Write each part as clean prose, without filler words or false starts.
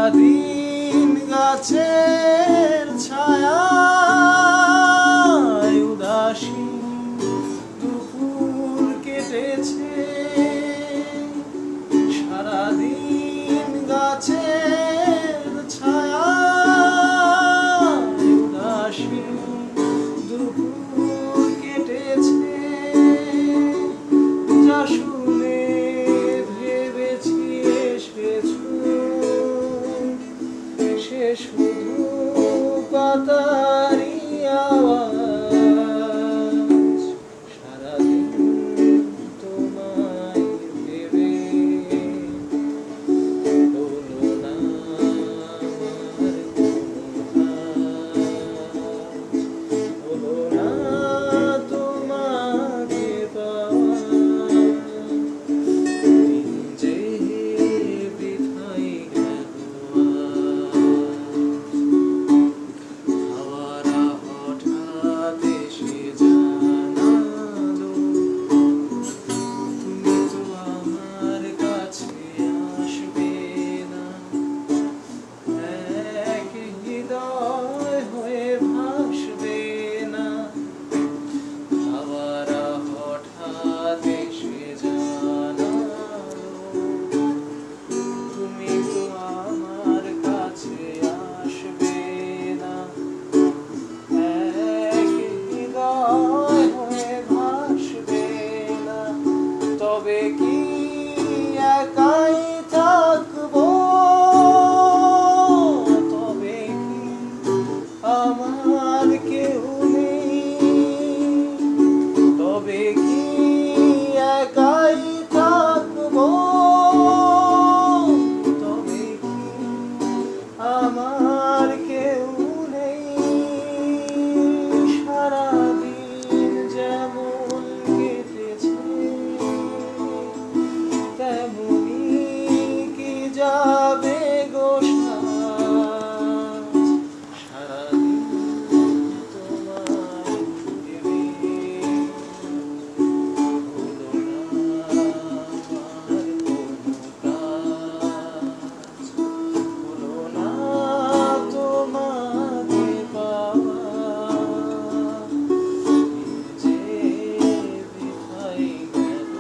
সারাদিন গাছের ছায়ায় উদাসী দুপুর কেটেছে। সারাদিন গাছের ছায়ায় উদাসী দুপুর কেটেছে। যা শুনে ভেবেছি এসেছো, সে শুধু পাতারি আওয়াজ। সারাদিন তোমায় ভেবে হলো না আমার কোনো কাজ, হলো না তোমাকে পাওয়া। দিন যে বৃথাই গেল হাওয়ারা হঠাৎ এসে জানালো, তুমি তো আমার কাছে আসবে না। এক হৃদয় হয়ে ভাসবে না। হাওয়ারা হঠাৎ এসে জানালো, তুমি তো আমার কাছে আসবে না। এক হৃদয় হয়ে ভাসবে না। তবে কি একাই থাকবো? তবে কি আমার কেউ নেই? তবে কি একাই থাকবো? তবে কি আমার কেউ নেই? সারাদিন যেমন কেটেছে তেমনি কি যাবে গো সাজ। সারাদিন তোমায় ভেবে হলো না আমার কোনো কাজ, হলো না তোমাকে পাওয়া। দিন যে বৃথাই গেল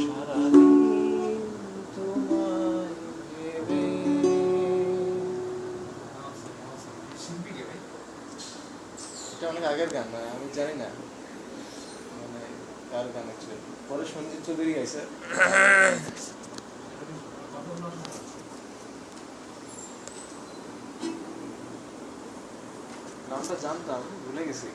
সারাদিন তোমায় ভেবে। এটা অনেক আগের গান, মানে আমি জানি না মানে কার গান actually। পরে সঞ্জিত চৌধুরী গাইছে। নামটা জানতাম, ভুলে গেছি।